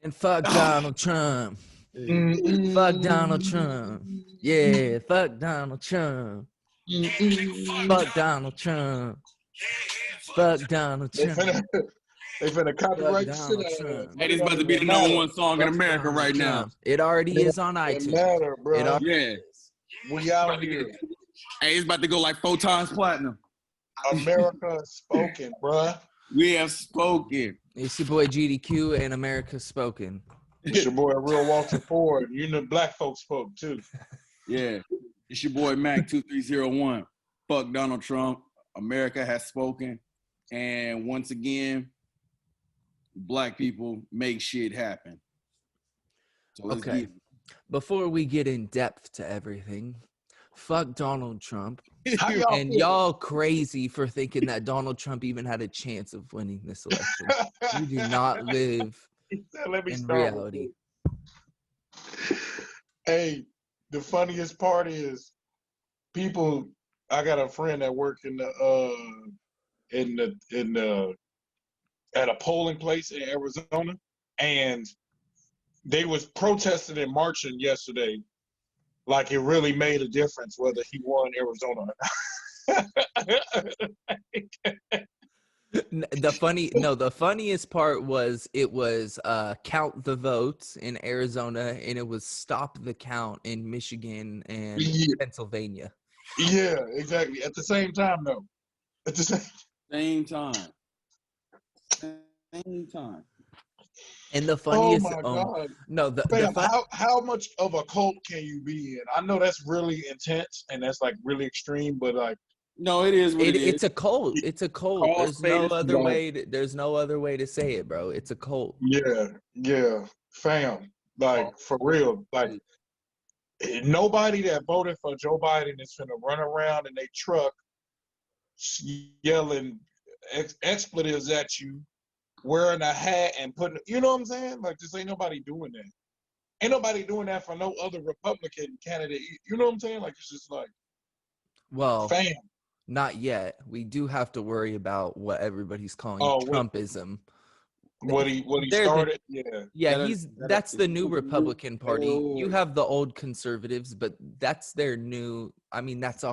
And fuck Donald Trump. Mm-mm. Fuck Donald Trump. Yeah, fuck Donald Trump. Mm-mm. Fuck Donald Trump. Fuck Donald They Trump. finna, they finna Fuck copyright the shit Donald out of that. Trump. But Hey, it this don't about to be even the number matter. one song in Fuck America Donald right now. Trump. It already is on It iTunes. matter, bro. It already Yeah. is. We out here. Hey, it's about to go like 4 times platinum. America spoken, bruh. We have spoken. It's your boy GDQ and America Spoken. It's your boy Real Walter Ford. You know black folks spoke too. Yeah. It's your boy Mac 2301. Fuck Donald Trump. America has spoken. And once again, black people make shit happen. So let's Okay. get it. Before we get in depth to everything, fuck Donald Trump. How y'all And feel? y'all crazy for thinking that Donald Trump even had a chance of winning this election. You do not live Let me in start with reality. this. Hey, the funniest part is people. I got a friend that worked in the at a polling place in Arizona, and they was protesting and marching yesterday, like it really made a difference whether he won Arizona or not. The funniest part was it was count the votes in Arizona and it was stop the count in Michigan and Yeah. Pennsylvania. Yeah, exactly. At the same time, though. At the Same time. Same time. And the oh funniest my God. no the Fam, fun, how much of a cult can you be in? I know that's really intense and that's like really extreme, but like No, it is what it is. it's a cult. It's a cult. Call There's spade no a other spade. way there's no other way to say it, bro. It's a cult. yeah, fam, like for real, like nobody that voted for Joe Biden is gonna run around in their truck yelling expletives at you, wearing a hat and putting, you know what I'm saying? Like, just ain't nobody doing that. Ain't nobody doing that for no other Republican candidate. You know what I'm saying? Like, it's just like, Well, fam. not yet. We do have to worry about what everybody's calling Trumpism. What he They're the- started? Yeah. That's the new Republican Party. You have the old conservatives, but that's their new, I mean, that's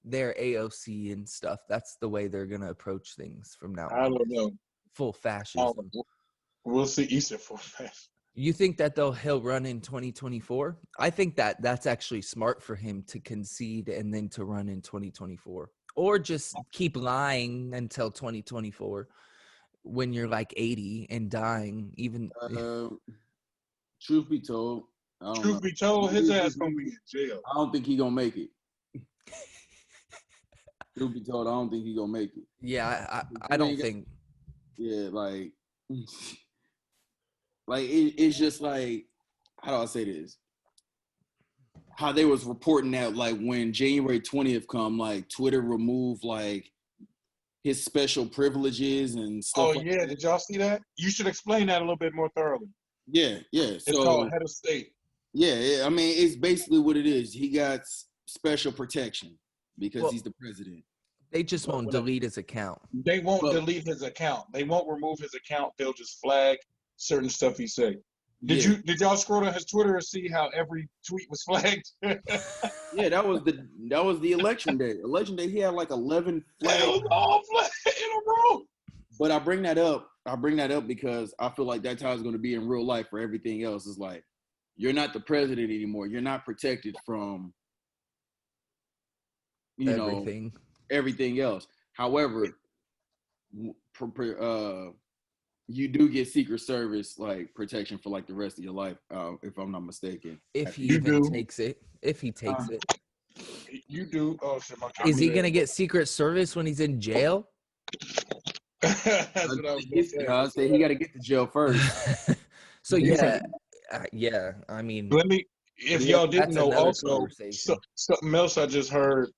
their AOC and stuff. That's the way they're gonna approach things from now I on. don't know. Full fascism. We'll see. He said full fast. You think that he'll run in 2024? I think that that's actually smart for him to concede and then to run in 2024, or just keep lying until 2024 when you're like 80 and dying. Even Truth be told, Truth be told, his ass gonna be in jail. I don't think he gonna make it. Truth be told, I don't think he gonna make it. yeah, I don't think. Yeah, like it's just like, how do I say this? How they was reporting that like when January 20th come, like Twitter removed like his special privileges and stuff. Oh yeah, did y'all see that? You should explain that a little bit more thoroughly. Yeah. It's called head of state. Yeah, I mean it's basically what it is. He got special protection because he's the president. They just won't delete his account. They won't delete his account. They won't remove his account. They'll just flag certain stuff he say. Did y'all scroll on his Twitter and see how every tweet was flagged? Yeah, that was the election day. Election day, he had like 11 flags. It was all flagged in a row. But I bring that up because I feel like that's how it's going to be in real life for everything else. It's like, you're not the president anymore. You're not protected from, everything else. However, you do get Secret Service like protection for like the rest of your life, if I'm not mistaken. If he even takes it. If he takes it. You do. Oh shit, my Is he gonna get Secret Service when he's in jail? That's what I was gonna say. I say he got to get to jail first. So yeah. I mean, if y'all didn't know, also something else I just heard.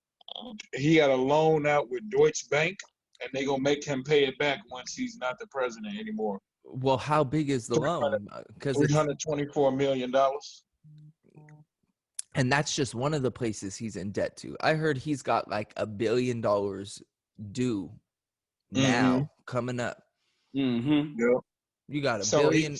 He got a loan out with Deutsche Bank, and they gonna make him pay it back once he's not the president anymore. Well, how big is the loan? Because $324 million. And that's just one of the places he's in debt to. I heard he's got like $1 billion due now coming up. Mm-hmm. Yeah. You got $1 billion.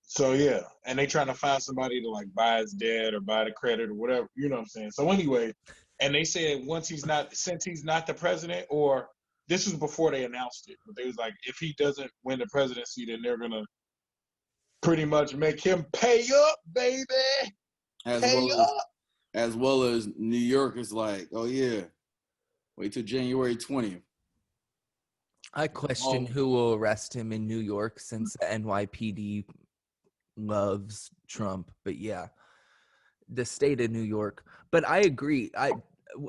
So yeah, and they trying to find somebody to like buy his debt or buy the credit or whatever. You know what I'm saying? So anyway, and they said since he's not the president, or this was before they announced it, but they was like, if he doesn't win the presidency, then they're gonna pretty much make him pay up, baby, As pay well up. as New York is like, oh yeah, wait till January 20th. I question Oh, who will arrest him in New York since the NYPD loves Trump. But yeah, the state of New York. But I agree. I Yeah,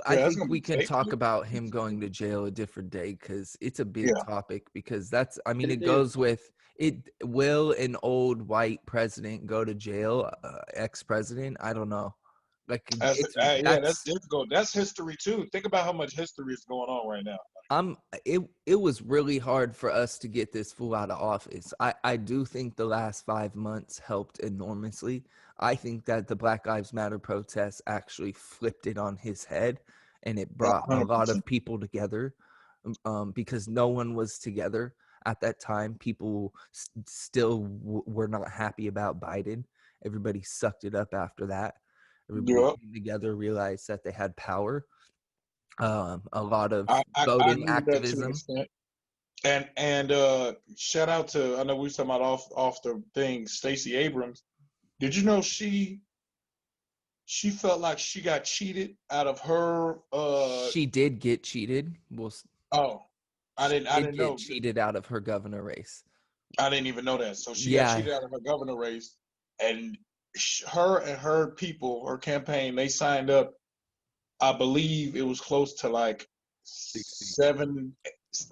that's think gonna we be can safe. talk about him going to jail a different day because it's a big Yeah, topic. Because that's, I mean, it it is. goes with it. Will an old white president go to jail? Ex-president? I don't know. Like yeah, that's difficult. That's history too. Think about how much history is going on right now. I'm it was really hard for us to get this fool out of office. I do think the last 5 months helped enormously. I think that the Black Lives Matter protests actually flipped it on his head, and it brought a lot 100%. of people together, because no one was together at that time. People still were not happy about Biden. Everybody sucked it up after that. Everybody Yeah, came together, realized that they had power. A lot of I voting agree with that to an activism. extent. And shout out to, I know we were talking about off the thing, Stacey Abrams. Did you know she felt like she got cheated out of her She did get cheated. Well, oh, I she didn't did get know. cheated out of her governor race. I didn't even know that. So she got Yeah, cheated out of her governor race, and her and her people, her campaign, they signed up. I believe it was close to like 60. seven,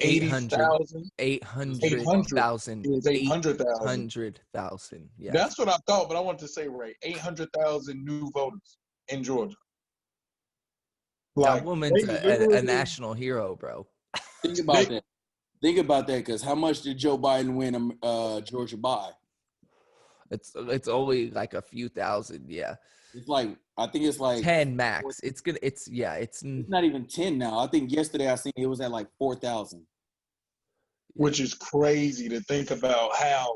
800, 80,000, 800. 800,000, It was 800,000. 800,000. Yes. That's what I thought, but I wanted to say right. 800,000 new voters in Georgia. That Like woman's they a literally national hero, bro. Think they about that. Think about that, because how much did Joe Biden win Georgia by? It's only like a few thousand. Yeah. It's like, I think it's like 10 max. It's gonna, it's not even 10 now. I think yesterday I seen it was at like 4,000. which is crazy to think about how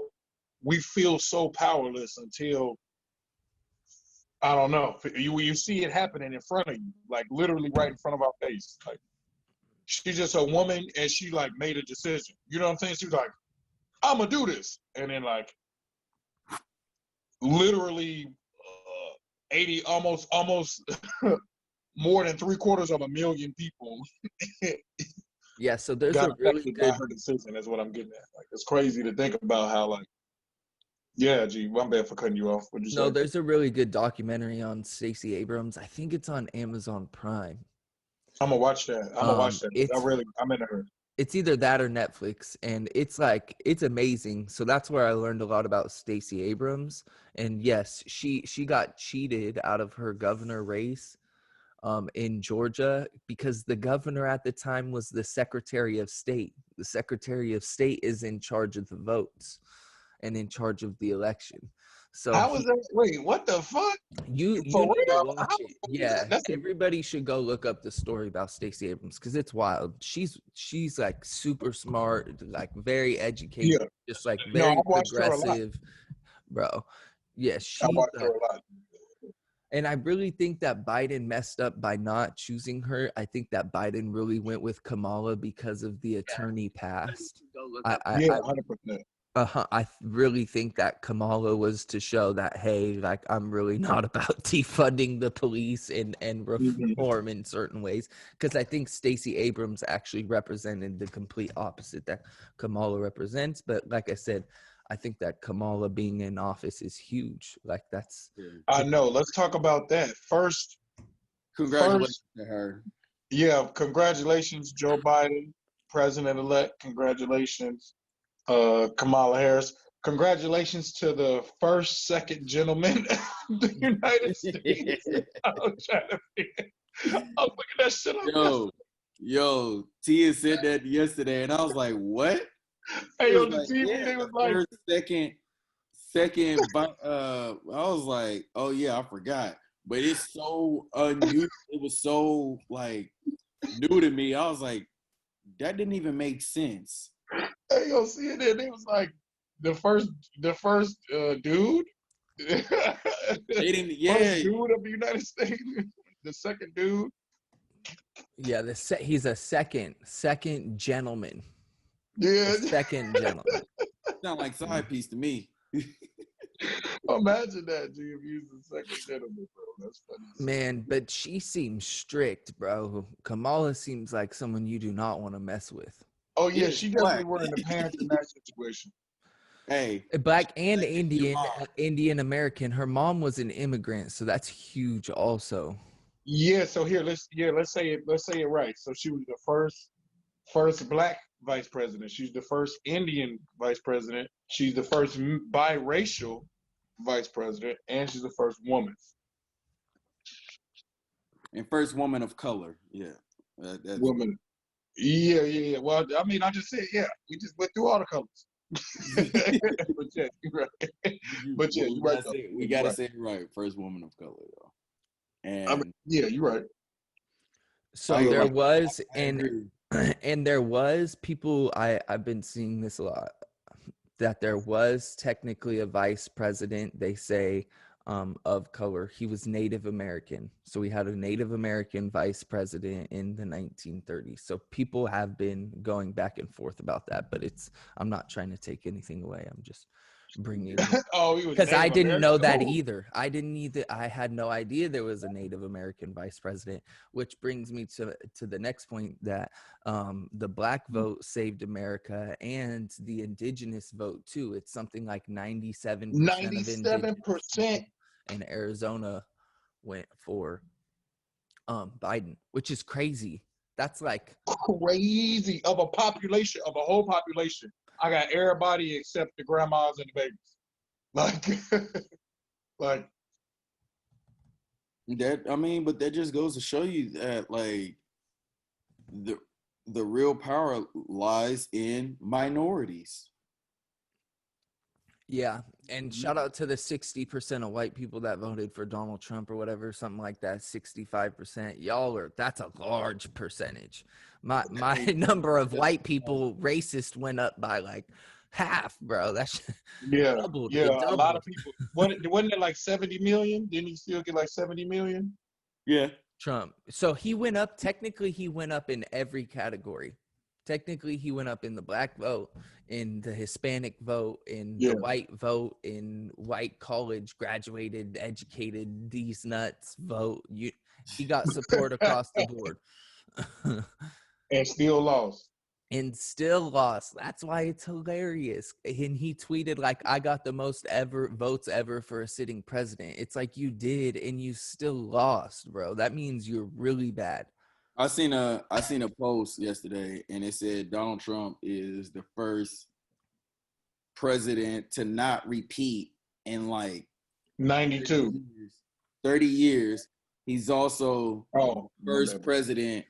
we feel so powerless until I don't know. You see it happening in front of you, like literally right in front of our face. Like she's just a woman and she like made a decision. You know what I'm saying? She's like, I'm gonna do this. And then like literally 80 almost more than 3/4 of a million people Yeah, so there's got a really affected by good her decision is what I'm getting at. Like it's crazy to think about how like yeah, gee, I'm bad for cutting you off. What'd you no, say? there's a really good documentary on Stacey Abrams. I think it's on Amazon Prime. I'm gonna watch that. I'm gonna watch that. It's I'm in her. it's either that or Netflix, and it's amazing. So that's where I learned a lot about Stacey Abrams. And yes, she got cheated out of her governor race in Georgia because the governor at the time was the Secretary of State. The Secretary of State is in charge of the votes and in charge of the election. So How is that? Wait, what the fuck? you For need to real? How watch it. the fuck is that? Yeah, everybody should go look up the story about Stacey Abrams because it's wild. She's like super smart, like very educated, Yeah. just like No, I very watched her a lot. progressive, bro. Yeah, I she's watched her a lot. and I really think that Biden messed up by not choosing her. I think that Biden really went with Kamala because of the attorney past. Yeah, 100%. I really think that Kamala was to show that, hey, like I'm really not about defunding the police and Mhm. reform in certain ways. Because I think Stacey Abrams actually represented the complete opposite that Kamala represents. But like I said, I think that Kamala being in office is huge. Like that's I know. Let's talk about that. Congratulations First, to her. yeah, congratulations, Joe Biden, President-elect. Congratulations, Kamala Harris. Congratulations to the first, second gentleman of the United States. I was trying to figure. I was looking that shit up yesterday. Yo, Tia said that yesterday, and I was like, "What?" He Hey, was on the like, TV, "Yeah, they was the like, first, second." I was like, "Oh yeah, I forgot." But it's so unusual. It was so like new to me. I was like, "That didn't even make sense." hey, yo, see it there. They was like, the first dude. They didn't. First Yeah, dude of the United States. The second dude. Yeah, he's a second gentleman. Yeah. A second gentleman. sound like side piece to me. Imagine that, G, if you was the second gentleman, bro. That's funny. Man, but she seems strict, bro. Kamala seems like someone you do not want to mess with. Oh yeah, Yeah, she she's definitely black. wearing the pants in that situation. Hey, Black and black is your mom. Indian American. Her mom was an immigrant, so that's huge also. Yeah, so here let's say it right. So she was the first black vice president. She's the first Indian vice president. She's the first biracial vice president, and she's the first woman. And first woman of color. Yeah, that's Woman. Yeah. Well, I mean, I just said, yeah. We just went through all the colors. But yeah, you're right. But yeah, you're right. We gotta say it right. First woman of color, though. I mean, And yeah, you're right. So feel there like- was, I agree. and there was people. I've been seeing this a lot. That there was technically a vice president. They say of color. He was Native American. So we had a Native American vice president in the 1930s. So people have been going back and forth about that, but I'm not trying to take anything away. I'm just bringing Oh, he was because I Native didn't know that American. either. I had no idea there was a Native American vice president, which brings me to the next point that the black vote saved America and the indigenous vote too. It's something like 97% of 97%. in Arizona went for Biden, which is crazy. That's like Crazy of a population, of a whole population. I got everybody except the grandmas and the babies. Like, like That I mean, but that just goes to show you that like the real power lies in minorities. yeah, and shout out to the 60% of white people that voted for Donald Trump or whatever, something like that. 65%. That's a large percentage. My number of white people racist went up by like half, bro. That's yeah, doubled. yeah. It A doubled. lot of people. Wasn't it like 70 million? Didn't he still get like 70 million? Yeah. Trump. So he went up. Technically, he went up in every category. Technically, he went up in the black vote, in the Hispanic vote, in Yeah. the white vote, in white college graduated, educated, these nuts vote. He got support across the board. And still lost. And still lost. That's why it's hilarious. And he tweeted like, "I got the most votes ever for a sitting president." It's like you did, and you still lost, bro. That means you're really bad. I seen a post yesterday and it said Donald Trump is the first president to not repeat in like 92. 30 years. He's also Oh, first president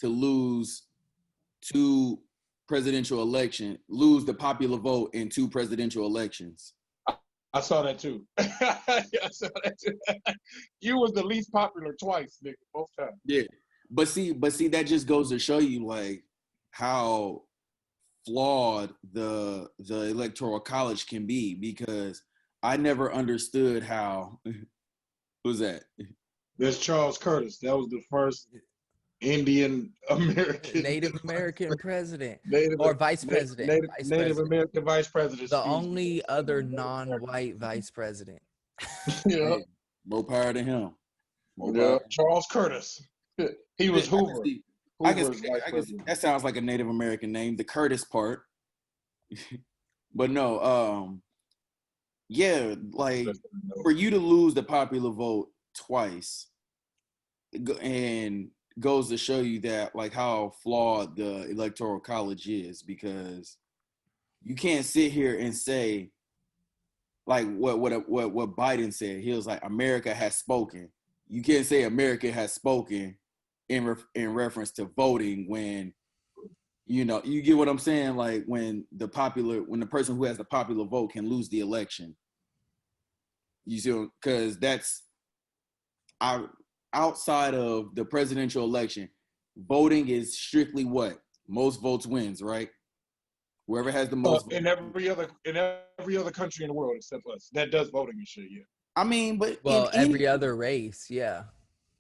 to lose lose the popular vote in two presidential elections. I saw that too. I saw that too. You was the least popular twice, nigga, both times. Yeah. But see, that just goes to show you like how flawed the electoral college can be, because I never understood how who's that? There's Charles Curtis. That was the first Indian American, Native American president Native, or vice president. Native, Vice Native president. American vice president. The only other non-white vice president. Yeah, Hey, more power to him. More yeah. power. Charles Curtis. He was Hoover. I guess that sounds like a Native American name, the Curtis part. But no, yeah, like for you to lose the popular vote twice, and goes to show you that like how flawed the electoral college is, because you can't sit here and say like what Biden said. He was like, America has spoken. You can't say America has spoken in reference to voting when, you know, you get what I'm saying? Like when the person who has the popular vote can lose the election. You see, because that's outside of the presidential election, voting is strictly what? Most votes wins, right? Whoever has the most votes. In every other country in the world except us that does voting and shit. Yeah. I mean, but Well, every other race, yeah.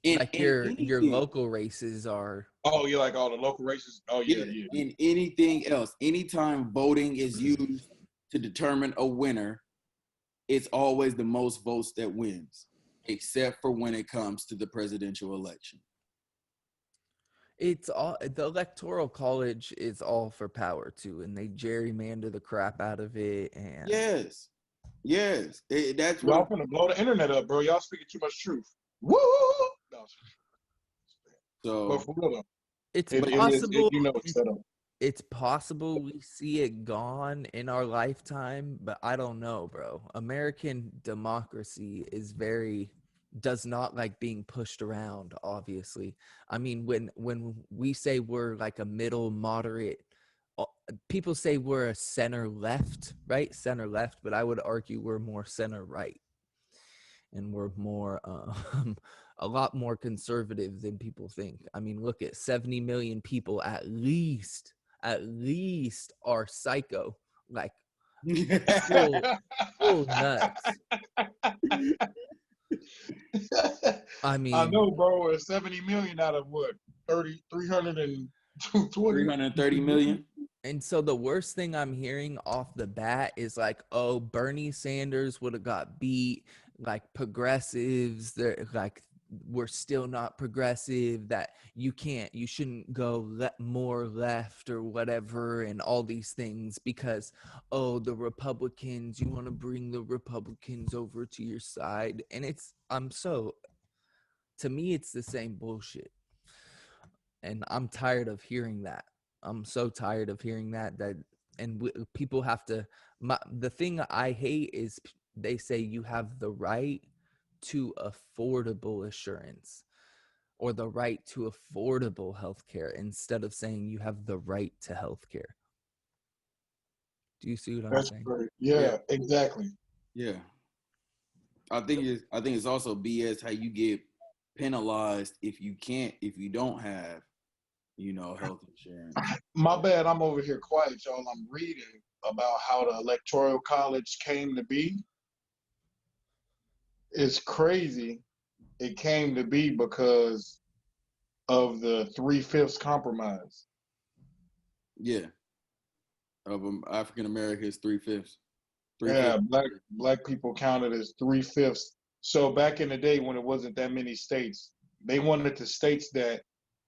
Like in your anything, local races are. Oh, you like all the local races? Oh yeah, yeah, yeah. in anything else, anytime voting is used to determine a winner, it's always the most votes that wins, except for when it comes to the presidential election. It's all the electoral college is all for power too, and they gerrymander the crap out of it. And Yes, yes, that's what Y'all I'm. finna blow the internet up, bro. Y'all speaking too much truth. Woo! No, but So, for real though, it's it is. possible. You know, it's set up. It's possible we see it gone in our lifetime, but I don't know, bro. American democracy is very does not like being pushed around, obviously. I mean, when we say we're like a middle moderate, uh, people say we're a center left, right? Center left, but I would argue we're more center right, and we're more a lot more conservative than people think. I mean, look at 70 million people at least are psycho, like full full nuts. I I mean, know, bro. It's 70 million out of what 30, 320. 330 million. and so the worst thing I'm hearing off the bat is like, oh, Bernie Sanders would have got beat, like progressives, they're like we're still not progressive, that you shouldn't go more left or whatever, and all these things because, oh, the Republicans, you want to bring the Republicans over to your side. And to me, it's the same bullshit. And I'm tired of hearing that. I'm so tired of hearing that and people have to the thing I hate is they say you have the right to affordable assurance or the right to affordable healthcare instead of saying you have the right to healthcare. Do you see what I'm That's saying? great. Yeah, Yeah, exactly. yeah. I think it's also BS how you get penalized if you don't have health insurance. My bad. I'm over here quiet, y'all. I'm reading about how the electoral college came to be. It's crazy. It came to be because of the 3/5 compromise. Yeah, of African Americans, 3/5, 3/5. Yeah, black people counted as 3/5. So back in the day when it wasn't that many states, they wanted the states that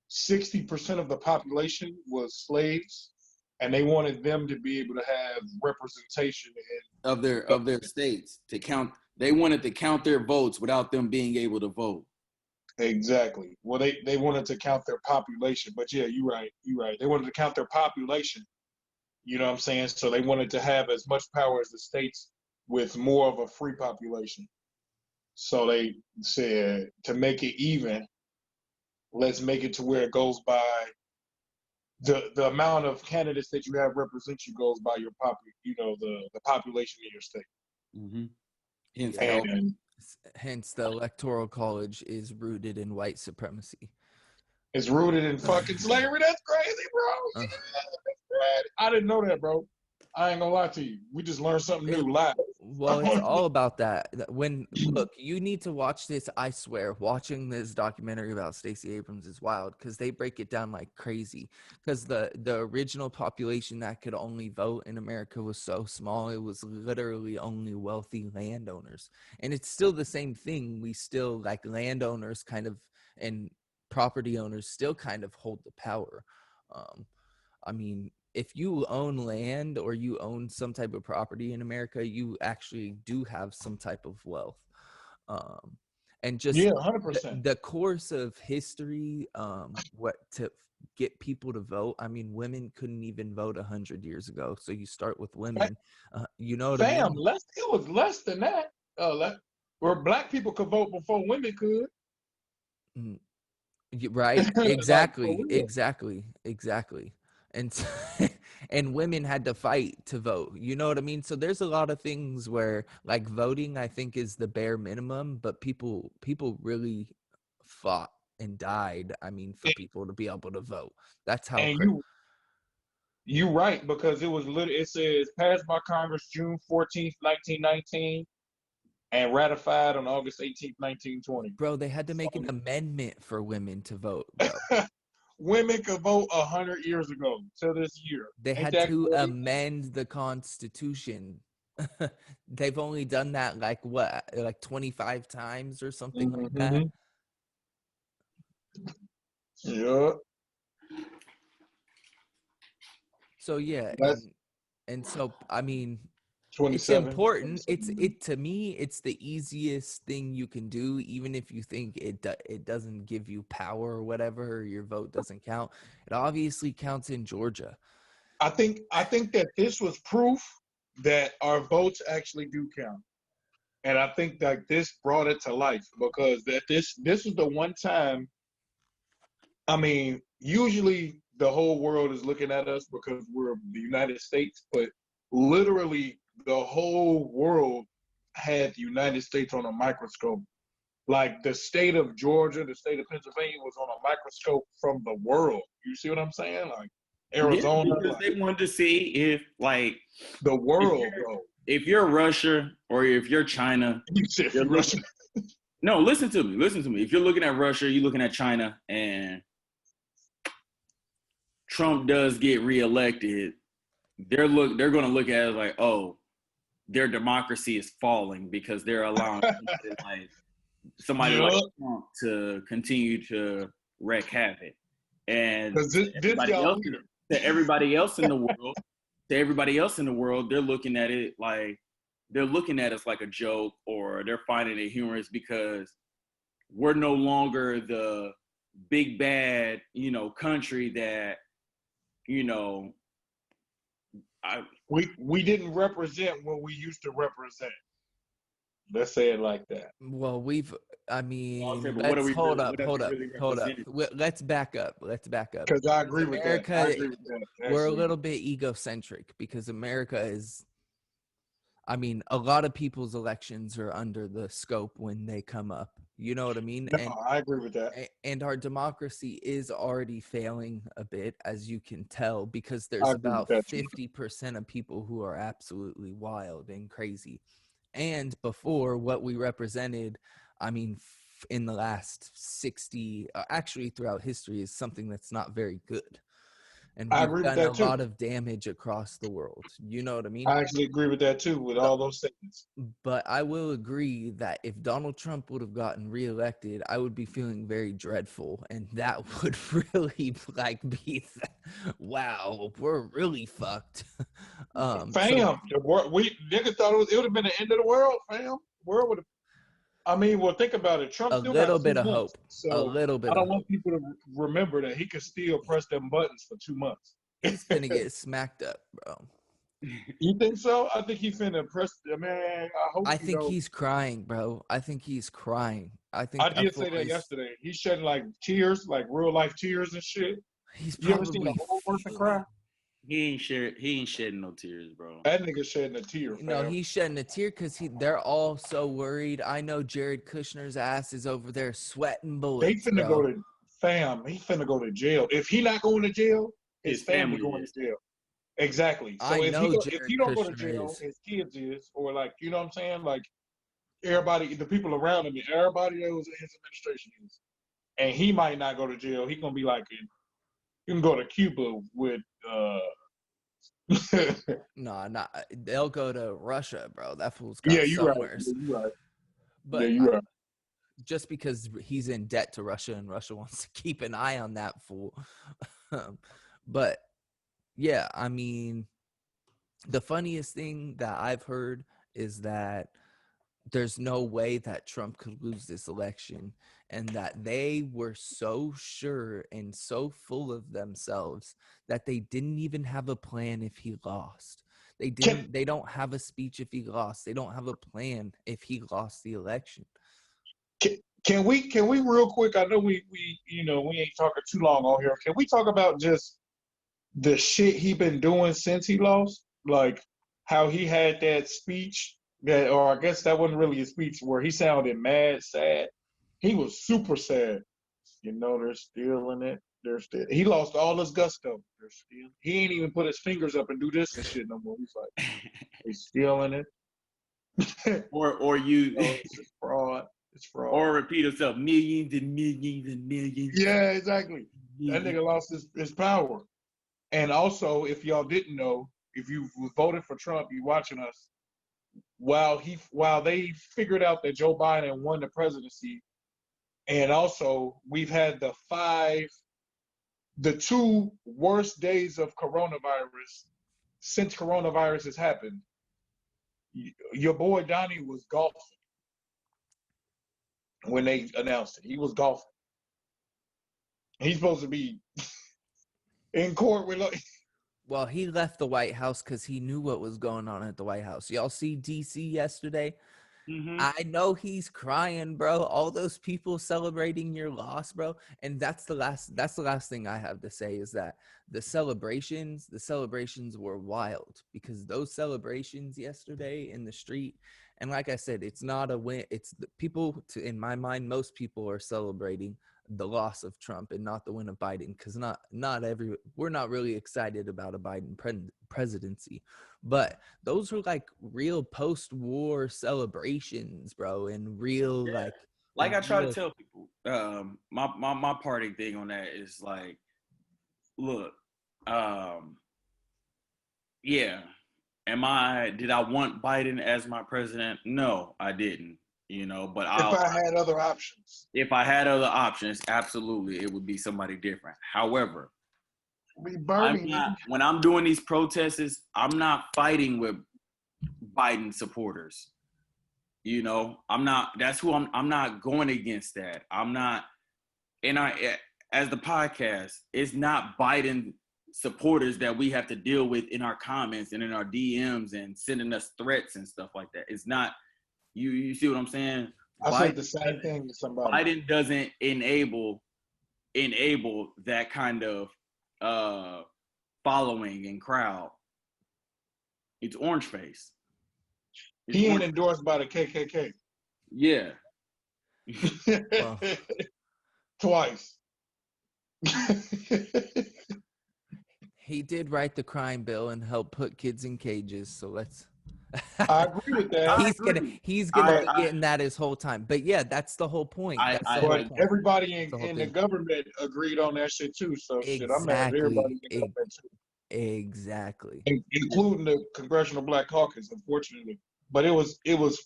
60% of the population was slaves, and they wanted them to be able to have representation of their in. of their states to count. They wanted to count their votes without them being able to vote. Exactly. Well, they wanted to count their population, but yeah, you're right. You're right. They wanted to count their population. You know what I'm saying? So they wanted to have as much power as the states with more of a free population. So they said to make it even, let's make it to where it goes by the amount of candidates that you have represent you goes by your the population in your state. Mm-hmm. Hence, Yeah. And Hence the electoral college is rooted in white supremacy. it's rooted in fucking slavery. That's crazy, bro. Uh, Yeah, that's crazy. I didn't know that, bro. I ain't gonna lie to you. We just learned something it, new live. Well, it's all about that. When look, you need to watch this. I swear, watching this documentary about Stacey Abrams is wild because they break it down like crazy. Because the original population that could only vote in America was so small, it was literally only wealthy landowners, and it's still the same thing. We still like landowners, kind of, and property owners still kind of hold the power. Um, I mean, if you own land or you own some type of property in America, you actually do have some type of wealth. Um, and just Yeah, 100%. the course of history, what to get people to vote. I mean, women couldn't even vote 100 years ago. So you start with women. You know what I Fam, mean? it was less than that. Where black people could vote before women could. Mm, right? Like for Exactly. real. Exactly. And and women had to fight to vote. You know what I mean? So there's a lot of things where like voting I think is the bare minimum, but people really fought and died, I mean, for And, people to be able to vote. That's how and you You right, because it was literally, it says passed by Congress June 14th, 1919, and ratified on August 18th, 1920. Bro, they had to make an amendment for women to vote, bro. Women could vote 100 years ago to this year. They Ain't had that to great? amend the Constitution. They've only done that like what, like 25 times or something like that. Mm-hmm. Yeah. So yeah, That's and so I mean, it's 27. important. It to me, it's the easiest thing you can do, even if you think it doesn't give you power or whatever, or your vote doesn't count. It obviously counts in Georgia. I think that this was proof that our votes actually do count. And I think that this brought it to life because that this is the one time. I mean, usually the whole world is looking at us because we're the United States, but literally the whole world had the United States on a microscope. Like the state of Georgia, the state of Pennsylvania was on a microscope from the world. You see what I'm saying? Like Yeah, Arizona, because like they wanted to see if, like, the if world, you're, bro. if you're Russia or if you're China, You said you're Russia. looking. No, listen to me. Listen to me. If you're looking at Russia, you're looking at China, and Trump does get reelected, they're going to look at it like, oh, their democracy is falling because they're allowing somebody like Yeah, Trump to continue to wreak havoc. And because this y'all leader. to everybody else in the world, they're looking at it like they're looking at us like a joke, or they're finding it humorous because we're no longer the big bad, country that, you know, I We didn't represent what we used to represent. Let's say it like that. Well, I mean, okay, but let's hold what up, have hold we up, really hold up. represented? Let's back up. Let's back up. Because I Because agree with that. I America, agree with that. we're a Actually, little bit egocentric because America is, I mean, a lot of people's elections are under the scope when they come up. You know what I mean? no, I agree with that. And our democracy is already failing a bit, as you can tell, because I there's agree with about that too. 50% of people who are absolutely wild and crazy. And before, what we represented, I mean, in the last 60, actually throughout history, is something that's not very good. And I we've agree with done a that too. lot of damage across the world. You know what I mean? I actually agree with that too. With So, all those things. but I will agree that if Donald Trump would have gotten reelected, I would be feeling very dreadful, and that would really like be, wow, we're really fucked. Fam, we niggas thought it would have been the end of the world. Fam, world would have. I mean, well, think about it. Trump A still got little 2 bit of months, hope, a so little I bit of don't want hope. people to remember that he could still press them buttons for 2 months. He's gonna get smacked up, bro. You think so? I think he finna press. Man, I hope I you think know. he's crying, bro. I think he's crying. I I did say that fully. yesterday. He's shedding like tears, like real life tears and shit. He's You ever seen a probably old person cry? fuming. He ain't shedding no tears, bro. That nigga shedding a tear, No, fam. he's shedding a tear because they're all so worried. I know Jared Kushner's ass is over there sweating They bullets, finna go bro. to fam. He finna go to jail. If he not going to jail, his family going is. to jail. Exactly. I So know if Jared he don't go to Kushner jail, is. his kids is, or like you know what I'm saying, like everybody, the people around him, everybody else in his administration is, and he might not go to jail. He gonna be like, he can go to Cuba with. No, not. They'll go to Russia, bro. That fool's Yeah, got you right. somewheres. Yeah, you right. Yeah, But you right. just because he's in debt to Russia and Russia wants to keep an eye on that fool. But yeah, I mean, the funniest thing that I've heard is that there's no way that Trump could lose this election, and that they were so sure and so full of themselves that they didn't even have a plan if he lost. They don't have a speech if he lost. They don't have a plan if he lost the election. Can we real quick? I know we we ain't talking too long on here. Can we talk about just the shit he been doing since he lost? Like how he had that speech that, or I guess that wasn't really a speech, where he sounded mad, sad. He was super sad. You know, they're stealing it. They're still. He lost all his gusto. They're still. He ain't even put his fingers up and do this and shit no more. He's like, he's stealing it. or you It's fraud. It's fraud. or repeat yourself millions and millions and millions. Yeah, exactly. That nigga lost his power. And also, if y'all didn't know, if you voted for Trump, you watching us. While they figured out that Joe Biden won the presidency, and also we've had the 2 worst days of coronavirus since coronavirus has happened. Your boy Donnie was golfing when they announced it. He was golfing. He's supposed to be in court with like. Well, he left the White House because he knew what was going on at the White House. Y'all see DC yesterday? Mm-hmm. I know he's crying, bro. All those people celebrating your loss, bro. And that's the last thing I have to say is that the celebrations were wild because those celebrations yesterday in the street, and like I said, it's not a win. It's the people in my mind, most people are celebrating the loss of Trump and not the win of Biden because we're not really excited about a Biden presidency, but those were like real post-war celebrations, bro, and real like I try to real, tell people, my parting thing on that is like, look, yeah, did I want Biden as my president? No, I didn't. But If I had other options. If I had other options, absolutely, it would be somebody different. However, when I'm doing these protests, I'm not fighting with Biden supporters. That's who I'm not going against that. I'm not, as the podcast, it's not Biden supporters that we have to deal with in our comments and in our DMs and sending us threats and stuff like that. It's not, you see what I'm saying? I said the same thing to somebody. Biden doesn't enable that kind of following and crowd. It's orange face. He ain't endorsed by the KKK. Yeah. Twice. He did write the crime bill and help put kids in cages, so let's. I agree with that. He's gonna be getting that his whole time. But yeah, that's the whole point. But everybody in the government agreed on that shit too. So shit, I'm mad at everybody in the government too. Exactly. Including the Congressional Black Caucus, unfortunately. But it was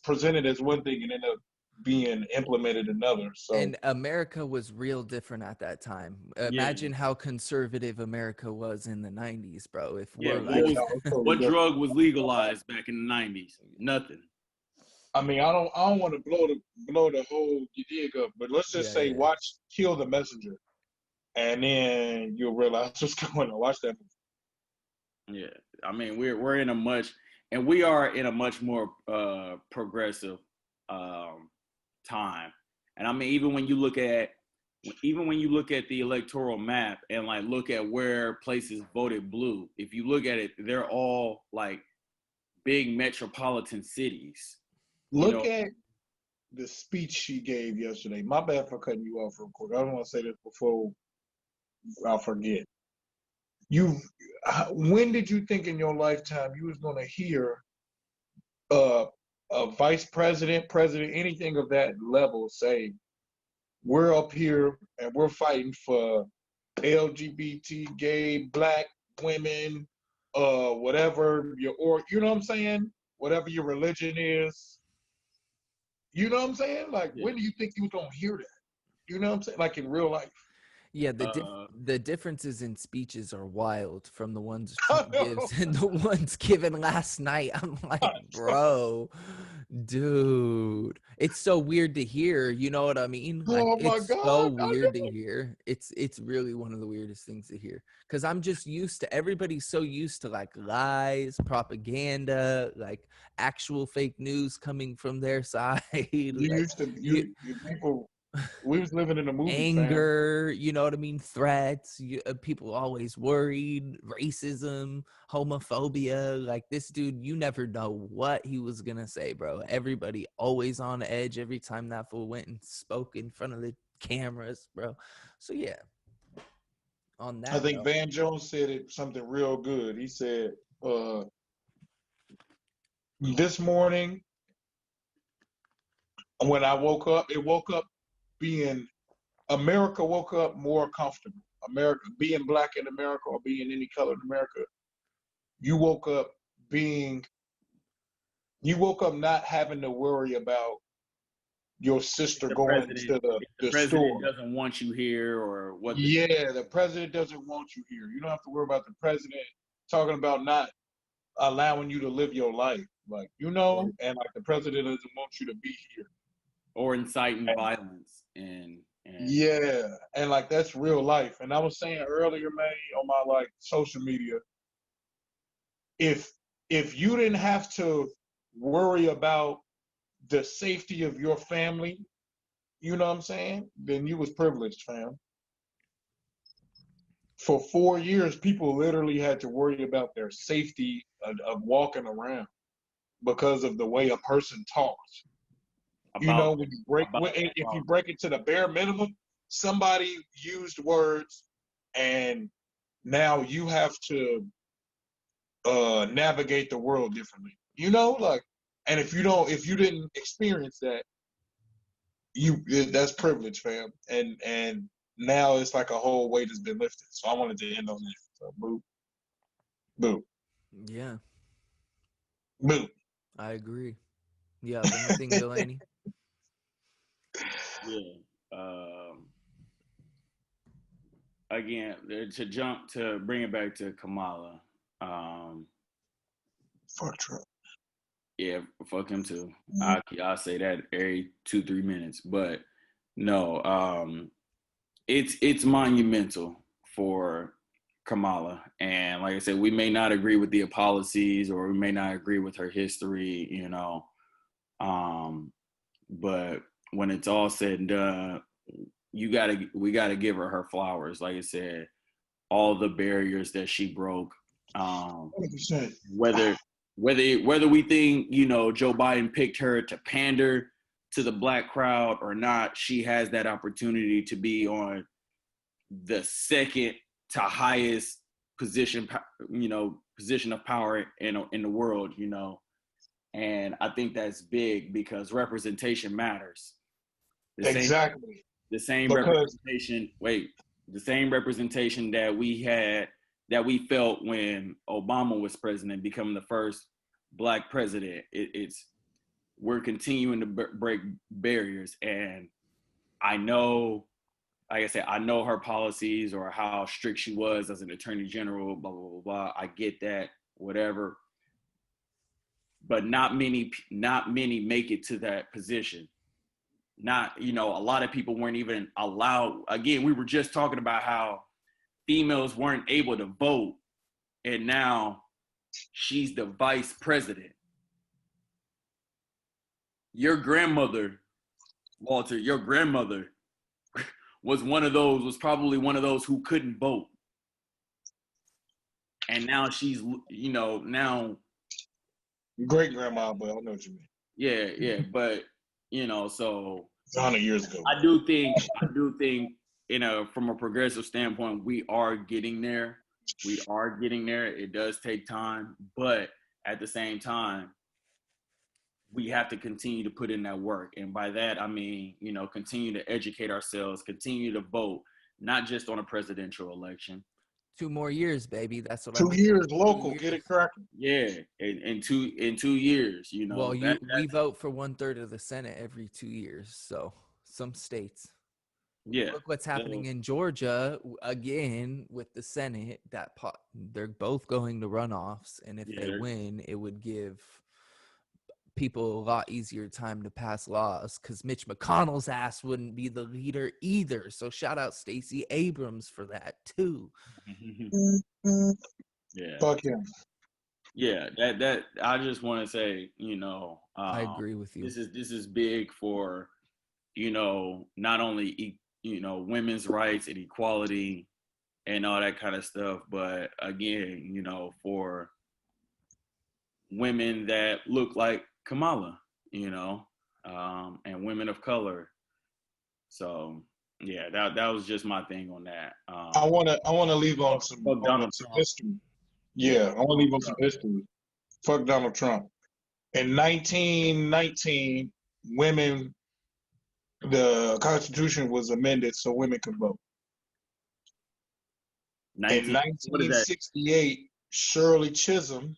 presented as one thing and ended up being implemented another. So and America was real different at that time. Imagine how conservative America was in the 90s, bro. If what drug was legalized back in the 90s? Nothing. I mean, I don't want to blow the whole gig up, but let's just say watch Kill the Messenger, and then you'll realize what's going on. Watch that movie. Yeah, I mean we are in a much more progressive time, and I mean even when you look at the electoral map and like look at where places voted blue, if you look at it, they're all like big metropolitan cities. Look at the speech she gave yesterday. My bad for cutting you off real quick. I don't want to say this before I'll forget. When did you think in your lifetime you was going to hear a vice president, anything of that level say, we're up here and we're fighting for LGBT, gay, black women, whatever you know what I'm saying? Whatever your religion is. You know what I'm saying? Like, when do you think you was going to hear that? You know what I'm saying? Like in real life. Yeah, the differences in speeches are wild from the ones Trump gives and the ones given last night. I'm like, bro, dude, it's so weird to hear. You know what I mean? Like, it's so weird to hear. It's really one of the weirdest things to hear because I'm just used to everybody's so used to like lies, propaganda, like actual fake news coming from their side. People. We was living in a movie. Anger, you know what I mean? Threats. People always worried. Racism, homophobia. Like this dude, you never know what he was gonna say, bro. Everybody always on edge every time that fool went and spoke in front of the cameras, bro. So yeah. On I that think note, Van Jones said it something real good. He said, this morning when I woke up, it woke up being America woke up more comfortable. America being black in America or being any color in America, you woke up being you woke up not having to worry about your sister The going president, to if the the president store. doesn't want you here, or what the Yeah, the president doesn't want you here. You don't have to worry about the president talking about not allowing you to live your life. Like, or, and like the president doesn't want you to be here. or inciting And violence and yeah, and like that's real life. And I was saying earlier, man, on my like social media, if you didn't have to worry about the safety of your family, you know what I'm saying? Then you was privileged, fam. For 4 years, people literally had to worry about their safety of walking around because of the way a person talks. about When you break, about if you break it to the bare minimum, somebody used words, and now you have to navigate the world differently. Like, and if you didn't experience that, that's privilege, fam. And now it's like a whole weight has been lifted. So I wanted to end on that. So boo, boo, yeah, boo. I agree. You have anything, Delaney? yeah. Um, Again, to bring it back to Kamala. Um, Fuck Trump. yeah, fuck him too. I'll say that every 2-3 minutes, but no, it's monumental for Kamala. And like I said, we may not agree with the policies or we may not agree with her history, but when it's all said and done, we gotta give her flowers. Like I said, all the barriers that she broke. Um, 100%. whether whether we think Joe Biden picked her to pander to the black crowd or not, she has that opportunity to be on the second to highest position, position of power in the world, and I think that's big because representation matters. The same Exactly. the same Because representation. Wait, the same representation that we felt when Obama was president, becoming the first black president. It's we're continuing to break barriers, and I know, like I said, I know her policies or how strict she was as an attorney general. Blah blah blah blah. I get that, whatever. But not many make it to that position. Not, a lot of people weren't even allowed. Again, we were just talking about how females weren't able to vote, and now she's the vice president. Your grandmother, Walter, your grandmother was probably one of those who couldn't vote. And now she's, now, great grandma, but I don't know what you mean. yeah. But, so 100 years ago. I do think, from a progressive standpoint, we are getting there. We are getting there. It does take time, but at the same time, we have to continue to put in that work. And by that, I mean, continue to educate ourselves, continue to vote, not just on a presidential election. 2 more years, baby. That's what I 2 years mean. local, 2 get years. it cracking. Yeah, in 2 years, Well, that we vote for 1/3 of the Senate every 2 years. So some states. yeah. Look what's So happening in Georgia again with the Senate. They're both going to runoffs, and if yeah, they win, it would give people a lot easier time to pass laws because Mitch McConnell's ass wouldn't be the leader either. So shout out Stacey Abrams for that too. yeah, Fuck him. yeah. That I just want to say, I agree with you. this is big for not only women's rights and equality and all that kind of stuff, but again, for women that look like Kamala, and women of color. So Yeah, that was just my thing on that. I wanna leave on some Donald some Trump. history. Yeah, I want to leave on some history. Fuck Donald Trump. In 1919, the Constitution was amended so women could vote. In What is that? 1968, Shirley Chisholm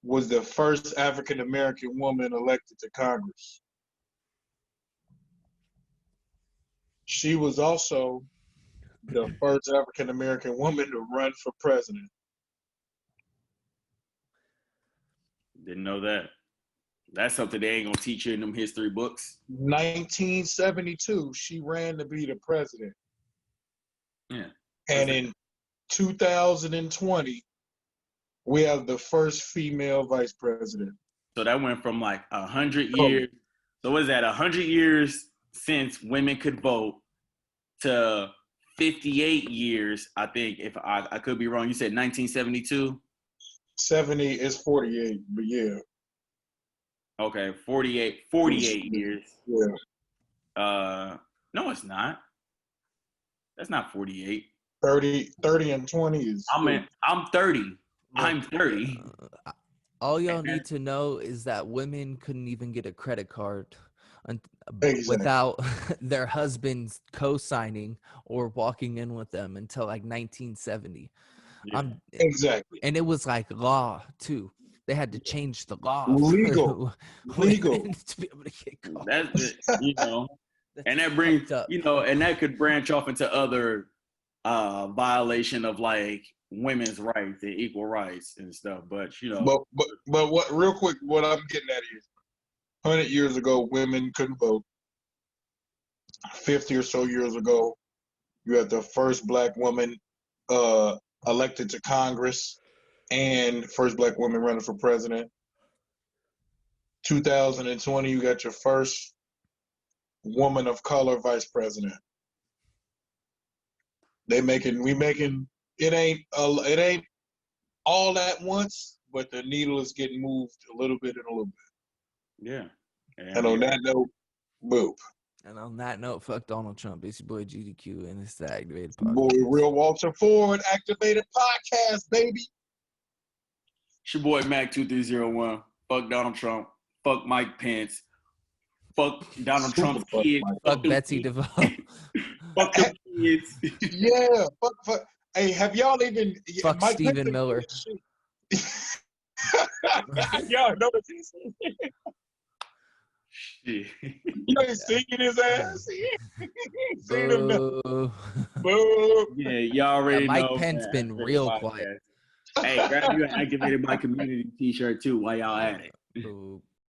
was the first African American woman elected to Congress. She was also the first African American woman to run for president. Didn't know that. That's something they ain't gonna teach you in them history books. 1972, she ran to be the president. Yeah. And in 2020, we have the first female vice president. So that went from like 100 years. So what is that? 100 years since women could vote to 58 years. I think if I could be wrong. You said 1972. 70 is 48, but yeah. Okay, 48 years. Yeah. No, it's not. That's not 48. 30 and 20 is. I'm 30. I'm 30. All y'all need to know is that women couldn't even get a credit card Exactly. without their husbands co-signing or walking in with them until like 1970. Yeah. Exactly. And it was like law too. They had to change the law. Legal. To be able to get caught. That's it, and that brings, and that could branch off into other violation of like women's rights and equal rights and stuff. But But what real quick, what I'm getting at is 100 years ago, women couldn't vote. 50 or so years ago, you had the first black woman elected to Congress and first black woman running for president. 2020, you got your first woman of color vice president. We making it ain't all at once, but the needle is getting moved a little bit and a little bit. Yeah. And on that note, boop. And on that note, fuck Donald Trump. It's your boy GDQ, and it's the Activated Podcast. Boy, Real Walter Ford, Activated Podcast, baby. It's your boy Mac 2301. Fuck Donald Trump. Fuck Mike Pence. Fuck Donald Trump's kids. Fuck Betsy DeVoe. Fuck the kids. Yeah. Fuck. Hey, have y'all even? Fuck Mike Stephen Pence Miller. Y'all know what he's Shit. You ain't singing his ass. Seen him now. Boo. Yeah, y'all already Mike know. Pence been real quiet. Hey, grab you an Activated by Community t-shirt too while y'all at it. Boo.